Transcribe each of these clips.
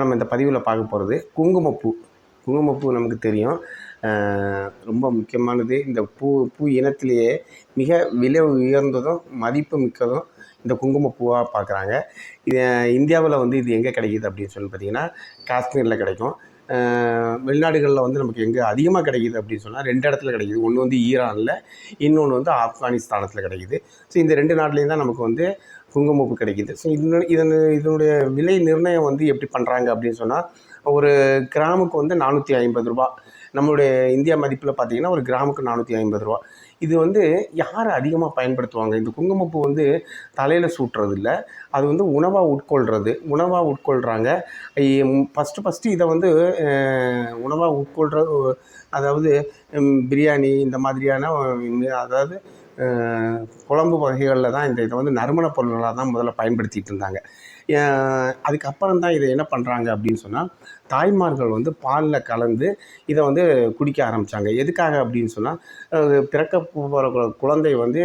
நம்ம இந்த பதிவில் பார்க்க போகிறது குங்குமப்பூ. குங்குமப்பூ நமக்கு தெரியும், ரொம்ப முக்கியமானது. இந்த பூ இனத்திலேயே மிக விலை உயர்ந்ததும் மதிப்பு மிக்கதும் இந்த குங்குமப்பூவாக பார்க்குறாங்க. இது இந்தியாவில் வந்து இது எங்கே கிடைக்கிது அப்படின்னு சொல்லி பார்த்திங்கன்னா, காஷ்மீரில் கிடைக்கும். வெளிநாடுகளில் வந்து நமக்கு எங்கே அதிகமாக கிடைக்கிது அப்படின்னு சொன்னால் 2 இடத்துல கிடைக்கிது. ஒன்று வந்து ஈரானில், இன்னொன்று வந்து ஆப்கானிஸ்தானத்தில் கிடைக்கிது. ஸோ இந்த 2 நாட்டிலையும் தான் நமக்கு வந்து குங்குமப்பூ கிடைக்கிது. ஸோ இதனுடைய விலை நிர்ணயம் வந்து எப்படி பண்ணுறாங்க அப்படின்னு சொன்னால், ஒரு கிராமுக்கு வந்து ரூ. 450. நம்மளுடைய இந்தியா மதிப்பில் பார்த்திங்கன்னா ஒரு கிராமுக்கு ரூ. 450. இது வந்து யார் அதிகமாக பயன்படுத்துவாங்க? இந்த குங்குமப்பூ வந்து தலையில் சூட்டுறது இல்லை, அது வந்து உணவாக உட்கொள்கிறாங்க. ஃபஸ்ட்டு இதை வந்து உணவாக அதாவது பிரியாணி இந்த மாதிரியான, அதாவது குழம்பு வகைகளில் தான் இதை வந்து நறுமணப் பொருள்களாக தான் முதல்ல பயன்படுத்திகிட்டு இருந்தாங்க. அதுக்கப்புறம் தான் இதை என்ன பண்ணுறாங்க அப்படின்னு சொன்னால், தாய்மார்கள் வந்து பாலில் கலந்து இதை வந்து குடிக்க ஆரம்பித்தாங்க. எதுக்காக அப்படின்னு சொன்னால், பிறக்க போகிற குழந்தை வந்து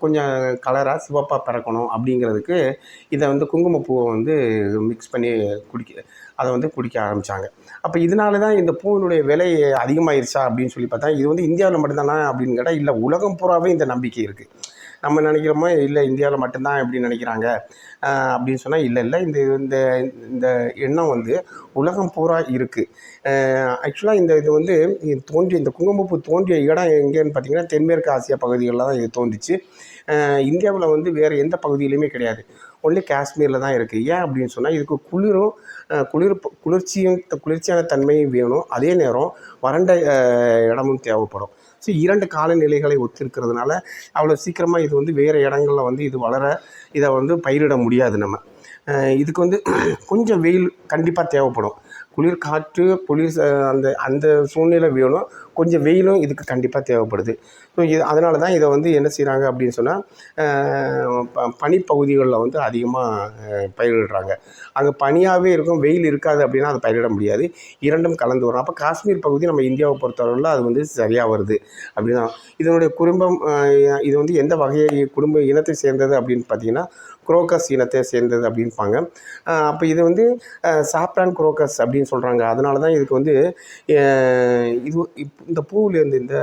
கொஞ்சம் கலராக சிவப்பாக பிறக்கணும் அப்படிங்கிறதுக்கு இதை வந்து குங்குமப்பூவை வந்து மிக்ஸ் பண்ணி அதை வந்து குடிக்க ஆரம்பித்தாங்க. அப்போ இதனால தான் இந்த பூவினுடைய விலை அதிகமாகிருச்சா அப்படின்னு சொல்லி பார்த்தா, இது வந்து இந்தியாவில் மட்டும்தானா அப்படின்னு கேட்டால் இல்லை, உலகம் பூராவே இந்த நம்பிக்கை இருக்குது. நம்ம நினைக்கிறோமோ இல்லை இந்தியாவில் மட்டும்தான் எப்படி நினைக்கிறாங்க அப்படின்னு சொன்னால் இல்லை, இந்த இந்த இந்த எண்ணம் வந்து உலகம் பூரா இருக்குது. ஆக்சுவலாக இது வந்து இந்த குங்குமப்பூ தோன்றிய இடம் எங்கேன்னு பார்த்திங்கன்னா, தென்மேற்கு ஆசியா பகுதிகளில் தான் இது தோன்றிச்சு. இந்தியாவில் வந்து வேறு எந்த பகுதியிலையுமே கிடையாது, ஒன்லி காஷ்மீரில் தான் இருக்குது. ஏன் அப்படின்னு சொன்னால், இதுக்கு குளிர்ச்சியான தன்மையும் வேணும், அதே நேரம் வறண்ட இடமும் தேவைப்படும். ஸோ 2 காலநிலைகளை ஒத்திருக்கிறதுனால அவ்வளோ சீக்கிரமாக இது வந்து வேறு இடங்களில் வந்து இதை வந்து பயிரிட முடியாது. நம்ம இதுக்கு வந்து கொஞ்சம் வெயில் கண்டிப்பாக தேவைப்படும். குளிர் காற்று, அந்த சூழ்நிலை வேணும், கொஞ்சம் வெயிலும் இதுக்கு கண்டிப்பாக தேவைப்படுது. ஸோ அதனால தான் இதை வந்து என்ன செய்கிறாங்க அப்படின்னு சொன்னால், பனிப்பகுதிகளில் வந்து அதிகமாக பயிரிடுறாங்க. அங்கே பனியாகவே இருக்கும், வெயில் இருக்காது அப்படின்னா அதை பயிரிட முடியாது, 2ம் கலந்து வரும். அப்போ காஷ்மீர் பகுதி நம்ம இந்தியாவை பொறுத்தவரையில் அது வந்து சரியாக வருது அப்படின்னா. இதனுடைய குடும்பம், இது வந்து எந்த வகையை குடும்ப இனத்தை சேர்ந்தது அப்படின்னு பார்த்திங்கன்னா, குரோக்கஸ் இனத்தை சேர்ந்தது அப்படின்பாங்க. அப்போ இது வந்து சாப்ரான் குரோக்கஸ் அப்படின்னு சொல்கிறாங்க. அதனால தான் இதுக்கு வந்து இந்த பூவிலேருந்து, இந்த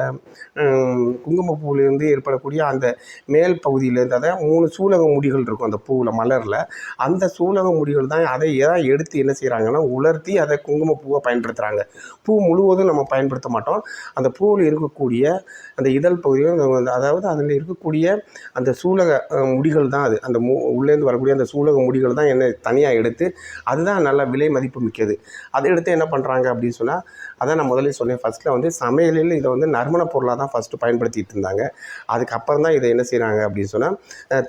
குங்குமப்பூவிலேருந்து ஏற்படக்கூடிய அந்த மேல் பகுதியிலேருந்து, அதாவது 3 சூலக முடிகள் இருக்கும் அந்த பூவில், மலரில். அந்த சூலக முடிகள் தான் அதை எடுத்து என்ன செய்கிறாங்கன்னா உலர்த்தி அதை குங்குமப்பூவை பயன்படுத்துகிறாங்க. பூ முழுவதும் நம்ம பயன்படுத்த மாட்டோம். அந்த பூவில் இருக்கக்கூடிய அந்த இதழ் பகுதிகள், அதாவது அதில் இருக்கக்கூடிய அந்த சூலக முடிகள் தான் அது, அந்த உள்ளேருந்து வரக்கூடிய அந்த சூலக முடிகள் தான் என்ன தனியாக எடுத்து, அதுதான் நல்ல விலை மதிப்பு மிக்கது. அதை எடுத்து என்ன பண்ணுறாங்க அப்படின்னு சொன்னால், அதான் நான் முதல்ல சொன்னேன், ஃபஸ்ட்டில் வந்து சமையலில் இதை வந்து நறுமணப் பொருளாக தான் ஃபஸ்ட்டு பயன்படுத்திகிட்டு இருந்தாங்க. அதுக்கப்புறம் தான் இதை என்ன செய்கிறாங்க அப்படின்னு சொன்னால்,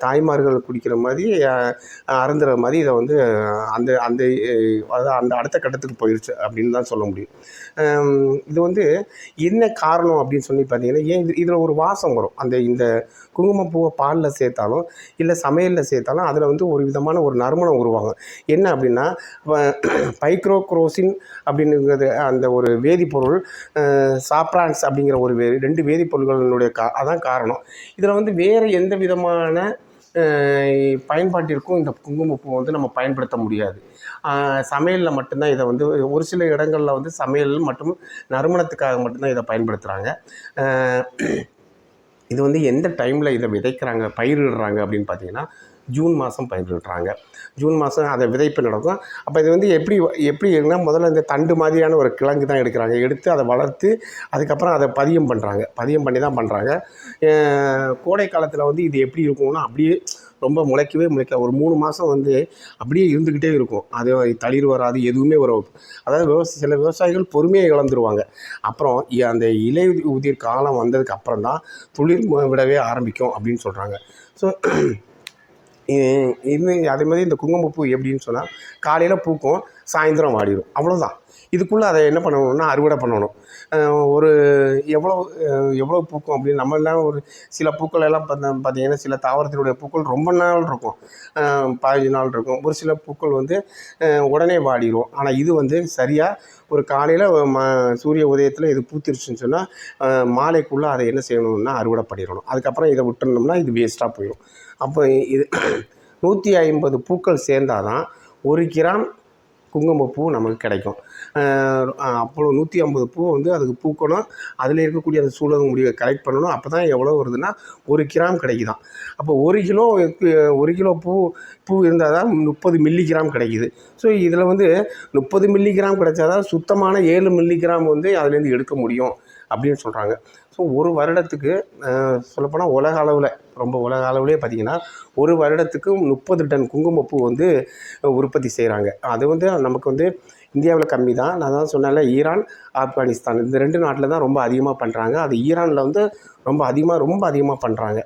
தாய்மார்கள் குடிக்கிற மாதிரி, அருந்துகிற மாதிரி இதை வந்து அந்த அடுத்த கட்டத்துக்கு போயிடுச்சு அப்படின்னு தான் சொல்ல முடியும். இது வந்து என்ன காரணம் அப்படின்னு சொல்லி பார்த்தீங்கன்னா, ஏன் இதில் ஒரு வாசம் வரும். இந்த குங்குமப்பூவை பாலில் சேர்த்தாலும் இல்லை சமையலில் சேர்த்தாலும் அதில் வந்து ஒரு விதமான ஒரு நறுமணம் உருவாகும். என்ன அப்படின்னா, பைக்ரோக்ரோசின் அப்படிங்கிறது அந்த ஒரு வேதிப்பொருள், சாப்ரான்ஸ் அப்படிங்கிற ஒரு 2 வேதிப்பொருள்களினுடைய அதான் காரணம். இதில் வந்து வேறு எந்த விதமான பயன்பாட்டிற்கும் இந்த குங்குமப்பூ வந்து நம்ம பயன்படுத்த முடியாது. சமையலில் மட்டும்தான் இதை வந்து ஒரு சில இடங்களில் வந்து சமையல் மற்றும் நறுமணத்துக்காக மட்டும்தான் இதை பயன்படுத்துகிறாங்க. இது வந்து எந்த டைமில் இதை விதைக்கிறாங்க, பயிரிடுறாங்க அப்படின்னு பார்த்திங்கன்னா, ஜூன் மாதம் பயிரிடுறாங்க. ஜூன் மாதம் அதை விதைப்பு நடக்கும். அப்போ இது வந்து எப்படி இருக்குன்னா, முதல்ல இந்த தண்டு மாதிரியான ஒரு கிழங்கு தான் எடுக்கிறாங்க, எடுத்து அதை வளர்த்து அதுக்கப்புறம் அதை பதியம் பண்ணி தான் பண்ணுறாங்க. கோடை காலத்தில் வந்து இது எப்படி இருக்கும்னா, அப்படியே ரொம்ப முளைக்கவே ஒரு 3 மாதம் வந்து அப்படியே இருந்துக்கிட்டே இருக்கும். அது தளிர் வராது, எதுவுமே வராது. அதாவது சில விவசாயிகள் பொறுமையை இழந்துருவாங்க. அப்புறம் அந்த இலை உதிர் காலம் வந்ததுக்கு அப்புறம் தான் துளிர் விடவே ஆரம்பிக்கும் அப்படின்னு சொல்கிறாங்க. ஸோ அதே மாதிரி இந்த குங்குமப்பூ எப்படின்னு சொன்னால், காலையில் பூக்கும், சாயந்தரம் வாடிடும், அவ்வளோதான். இதுக்குள்ளே அதை என்ன பண்ணணும்னா அறுவடை பண்ணணும். ஒரு எவ்வளோ பூக்கும் அப்படின்னு நம்மளாம் ஒரு சில பூக்கள் எல்லாம் பார்த்திங்கன்னா, சில தாவரத்தினுடைய பூக்கள் ரொம்ப நாள் இருக்கும், 15 நாள் இருக்கும். ஒரு சில பூக்கள் வந்து உடனே வாடிடும். ஆனால் இது வந்து சரியாக ஒரு காலையில் சூரிய உதயத்தில் இது பூத்திருச்சுன்னு சொன்னால், மாலைக்குள்ளே அதை என்ன செய்யணும்னா அறுவடை பண்ணிடணும். அதுக்கப்புறம் இதை விட்டுருந்தோம்னா இது வேஸ்ட்டாக போயிடும். அப்போ இது 150 பூக்கள் சேர்ந்தால் தான் 1 கிராம் குங்குமப்பூ நமக்கு கிடைக்கும். அப்போ 150 பூ வந்து அதுக்கு பூக்கணும். அதில் இருக்கக்கூடிய அந்த சூலக முடிவை கலெக்ட் பண்ணணும். அப்போ தான் எவ்வளோ வருதுன்னா 1 கிராம் கிடைக்குதாம். அப்போ 1 கிலோ பூ இருந்தால் தான் 30 மில்லிகிராம் கிடைக்கிது. ஸோ இதில் வந்து 30 மில்லிகிராம் கிடைச்சா தான் சுத்தமான 7 மில்லிகிராம் வந்து அதுலேருந்து எடுக்க முடியும் அப்படின்னு சொல்கிறாங்க. ஸோ ஒரு வருடத்துக்கு சொல்லப்போனால் உலக அளவுலேயே பார்த்திங்கன்னா ஒரு வருடத்துக்கு 30 டன் குங்குமப்பூ வந்து உற்பத்தி செய்கிறாங்க. அது வந்து நமக்கு வந்து இந்தியாவில் கம்மி தான். நான் தான் சொன்னேன்ல, ஈரான், ஆப்கானிஸ்தான் இந்த 2 நாட்டில் தான் ரொம்ப அதிகமாக பண்ணுறாங்க. அது ஈரானில் வந்து ரொம்ப அதிகமாக பண்ணுறாங்க.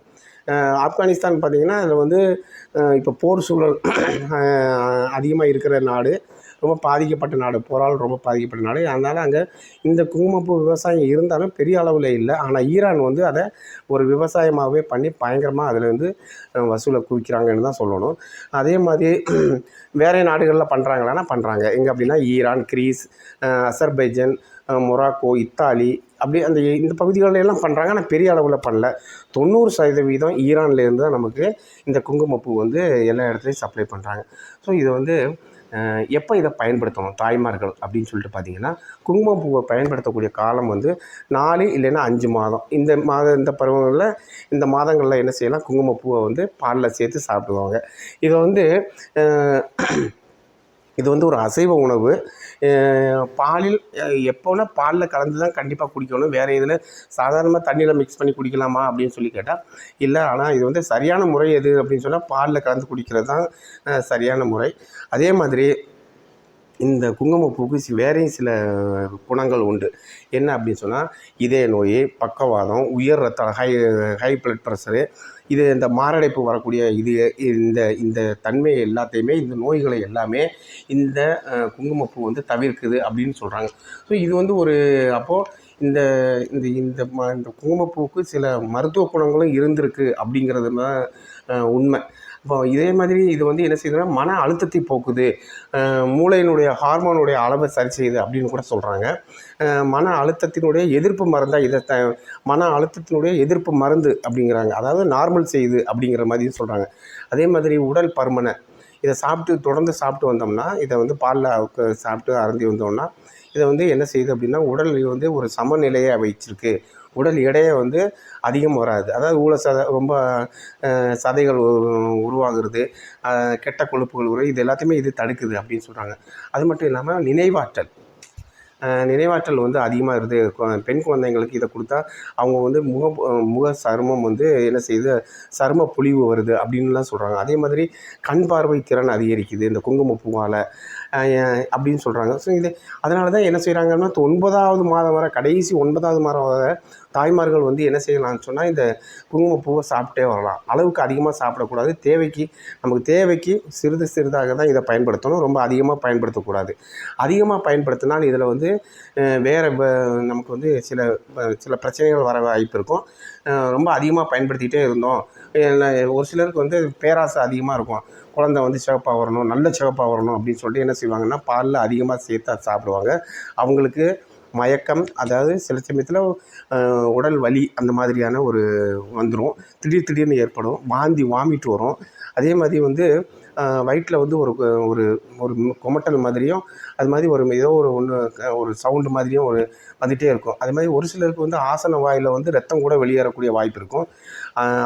ஆப்கானிஸ்தான் பார்த்திங்கன்னா அதில் வந்து இப்போ போர் சூழல் அதிகமாக இருக்கிற நாடு, ரொம்ப பாதிக்கப்பட்ட நாடு, போரால் ரொம்ப பாதிக்கப்பட்ட நாடு. அதனால் அங்கே இந்த குங்குமப்பூ விவசாயம் இருந்தாலும் பெரிய அளவில் இல்லை. ஆனால் ஈரான் வந்து அதை ஒரு விவசாயமாகவே பண்ணி பயங்கரமாக அதில் வந்து வசூலை குவிக்கிறாங்கன்னு தான் சொல்லணும். அதே மாதிரி வேறு நாடுகளில் பண்ணுறாங்களான்னா பண்ணுறாங்க. எங்கே அப்படின்னா ஈரான், கிரீஸ், அசர்பைஜன், மொராக்கோ, இத்தாலி அப்படி இந்த பகுதிகளெல்லாம் பண்ணுறாங்க. ஆனால் பெரிய அளவில் பண்ணல. 90% ஈரான்லேருந்து தான் நமக்கு இந்த குங்குமப்பூ வந்து எல்லா இடத்துலையும் சப்ளை பண்ணுறாங்க. ஸோ இதை வந்து எப்போ இதை பயன்படுத்தணும் தாய்மார்கள் அப்படின்னு சொல்லிட்டு பார்த்திங்கன்னா, குங்குமப்பூவை பயன்படுத்தக்கூடிய காலம் வந்து 4 இல்லைன்னா 5 மாதம். இந்த பருவங்களில் இந்த மாதங்களில் என்ன செய்யலாம், குங்குமப்பூவை வந்து பாலில் சேர்த்து சாப்பிடுவாங்க. இது வந்து ஒரு அசைவ உணவு. பாலில் எப்போனா பாலில் கலந்து தான் கண்டிப்பாக குடிக்கணும். வேறு இதில் சாதாரணமாக தண்ணியில் மிக்ஸ் பண்ணி குடிக்கலாமா அப்படின்னு சொல்லி கேட்டால் இல்லை. ஆனால் இது வந்து சரியான முறை எது அப்படின்னு சொன்னால் பாலில் கலந்து குடிக்கிறது தான் சரியான முறை. அதே மாதிரி இந்த குங்குமப்பூவுக்கு வேறையும் சில குணங்கள் உண்டு. என்ன அப்படின்னு சொன்னால் இதய நோய், பக்கவாதம், உயர் ரத்த ஹை ப்ளட் ப்ரெஷரு, இந்த மாரடைப்பு வரக்கூடிய இந்த தன்மை எல்லாத்தையுமே, இந்த நோய்களை எல்லாமே இந்த குங்குமப்பூ வந்து தவிர்க்குது அப்படின்னு சொல்கிறாங்க. ஸோ இது வந்து அப்போது இந்த இந்த இந்த இந்த குங்குமப்பூவுக்கு சில மருத்துவ குணங்களும் இருந்திருக்கு அப்படிங்கிறது தான் உண்மை. இப்போ இதே மாதிரி இது வந்து என்ன செய்யுதுன்னா மன அழுத்தத்தை போக்குது, மூளையினுடைய ஹார்மோனுடைய அளவை சரி செய்யுது அப்படின்னு கூட சொல்கிறாங்க. மன அழுத்தத்தினுடைய எதிர்ப்பு மருந்தாக மன அழுத்தத்தினுடைய எதிர்ப்பு மருந்து அப்படிங்கிறாங்க. அதாவது நார்மல் செய்யுது அப்படிங்கிற மாதிரியும் சொல்கிறாங்க. அதே மாதிரி உடல் பருமனை இதை தொடர்ந்து சாப்பிட்டு வந்தோம்னா, இதை வந்து பாலில் சாப்பிட்டு அருந்தி வந்தோம்னா இதை வந்து என்ன செய்யுது அப்படின்னா உடல் வந்து ஒரு சமநிலையை வச்சிருக்கு. உடல் எடையை வந்து அதிகம் வராது. அதாவது ரொம்ப சதைகள் உருவாகிறது, கெட்ட கொழுப்புகள் இது எல்லாத்தையுமே இது தடுக்குது அப்படின்னு சொல்கிறாங்க. அது மட்டும் இல்லாமல் நினைவாற்றல் வந்து அதிகமாக இருக்குது. பெண் குழந்தைங்களுக்கு இதை கொடுத்தா அவங்க வந்து முக சருமம் வந்து என்ன செய்யுது, சரும பொலிவு வருது அப்படின்லாம் சொல்கிறாங்க. அதே மாதிரி கண் பார்வை திறன் அதிகரிக்குது இந்த குங்குமப்பூவால் அப்படின்னு சொல்கிறாங்க. ஸோ அதனால தான் என்ன செய்கிறாங்கன்னா 9வது மாதம் வரை, கடைசி 9வது மாதம் வரை தாய்மார்கள் வந்து என்ன செய்யலாம்னு சொன்னால் இந்த குங்குமப்பூவை சாப்பிட்டே வரலாம். அளவுக்கு அதிகமாக சாப்பிடக்கூடாது. நமக்கு தேவைக்கு சிறிதாக தான் இதை பயன்படுத்தணும். ரொம்ப அதிகமாக பயன்படுத்தக்கூடாது. அதிகமாக பயன்படுத்தினால் இதில் வந்து வேறு நமக்கு வந்து சில பிரச்சனைகள் வர வாய்ப்பு இருக்கும். ரொம்ப அதிகமாக பயன்படுத்திகிட்டே இருந்தோம். ஒரு சிலருக்கு வந்து பேராசை அதிகமாக இருக்கும். குழந்தை வந்து சிவப்பாக வரணும், நல்ல சிவப்பாக வரணும் அப்படின்னு சொல்லிட்டு என்ன செய்வாங்கன்னா பாலில் அதிகமாக சேர்த்து சாப்பிடுவாங்க. அவங்களுக்கு மயக்கம், அதாவது சில சமயத்தில் உடல் வலி அந்த மாதிரியான வந்துடும். திடீர்னு ஏற்படும். வாமிட் வரும். அதே மாதிரி வந்து வயிற்றில் வந்து ஒரு குமட்டல் மாதிரியும், அது மாதிரி ஏதோ ஒரு சவுண்டு மாதிரியும் வந்துகிட்டே இருக்கும். அது மாதிரி ஒரு சிலருக்கு வந்து ஆசன வாயில் வந்து ரத்தம் கூட வெளியேறக்கூடிய வாய்ப்பு இருக்கும்.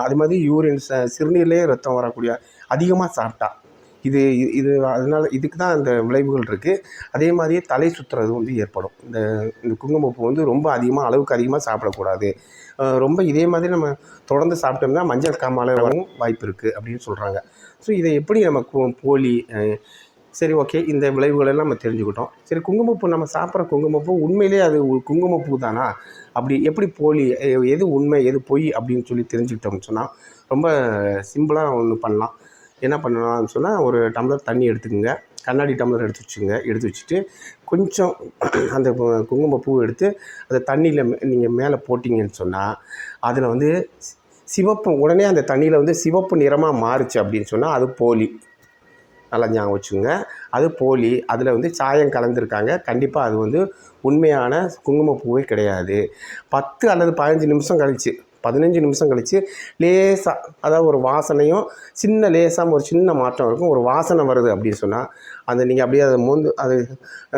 அது மாதிரி சிறுநீர்லேயே ரத்தம் வரக்கூடிய அதிகமாக சாப்பிட்டா இது அதனால் இதுக்கு தான் அந்த விளைவுகள் இருக்குது. அதே மாதிரியே தலை சுற்றுறது வந்து ஏற்படும். இந்த குங்குமப்பூ வந்து ரொம்ப அளவுக்கு அதிகமாக சாப்பிடக்கூடாது. ரொம்ப இதே மாதிரி நம்ம தொடர்ந்து சாப்பிட்டோம்னா மஞ்சள் காமாலை வரவும் வாய்ப்பு இருக்குது அப்படின்னு சொல்கிறாங்க. ஸோ இதை எப்படி நம்ம போலி சரி, ஓகே, இந்த விளைவுகளெல்லாம் நம்ம தெரிஞ்சுக்கிட்டோம். சரி, குங்குமப்பூ நம்ம சாப்பிட்ற குங்குமப்பூ உண்மையிலே அது குங்குமப்பூ தானா, அப்படி எப்படி போலி, எது உண்மை எது பொய் அப்படின்னு சொல்லி தெரிஞ்சுக்கிட்டோம்னு சொன்னால் ரொம்ப சிம்பிளாக ஒன்று பண்ணலாம். என்ன பண்ணலாம்னு சொன்னால், ஒரு டம்ளர் தண்ணி எடுத்துக்கோங்க. கண்ணாடி டம்ளர் எடுத்து வச்சுட்டு கொஞ்சம் அந்த குங்குமப்பூ எடுத்து அந்த தண்ணியில் நீங்கள் மேலே போட்டிங்கன்னு சொன்னால் அதில் வந்து உடனே அந்த தண்ணியில் வந்து சிவப்பு நிறமாக மாறுச்சு அப்படின்னு சொன்னால் அது போலி. நல்லா ஞாபகம் வச்சுக்கோங்க, அது போலி. அதில் வந்து சாயம் கலந்துருக்காங்க. கண்டிப்பாக அது வந்து உண்மையான குங்குமப்பூவே கிடையாது. 10 அல்லது 15 நிமிஷம் கழிச்சு 15 நிமிஷம் கழித்து லேசாக, அதாவது ஒரு வாசனையும் சின்ன லேசாக ஒரு சின்ன மாற்றம் இருக்கும். ஒரு வாசனை வருது அப்படின்னு சொன்னால் அதை நீங்கள் அப்படியே அதை அது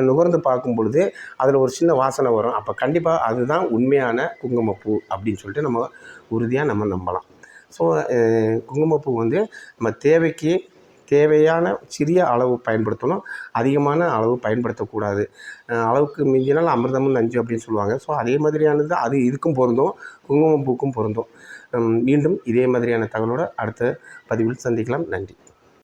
நுகர்ந்து பார்க்கும் பொழுது அதில் ஒரு சின்ன வாசனை வரும். அப்போ கண்டிப்பாக அதுதான் உண்மையான குங்குமப்பூ அப்படின்னு சொல்லிட்டு நம்ம உறுதியாக நம்ம நம்பலாம். ஸோ குங்குமப்பூ வந்து நம்ம தேவையான சிறிய அளவு பயன்படுத்தணும். அதிகமான அளவு பயன்படுத்தக்கூடாது. அளவுக்கு மிஞ்சினால் அமிர்தமும் நஞ்சு அப்படின்னு சொல்லுவாங்க. ஸோ அதே மாதிரியானது அது இதுக்கும் பொருந்தும், குங்குமப்பூக்கும் பொருந்தும். மீண்டும் இதே மாதிரியான தகவலோடு அடுத்த பதிவில் சந்திக்கலாம். நன்றி.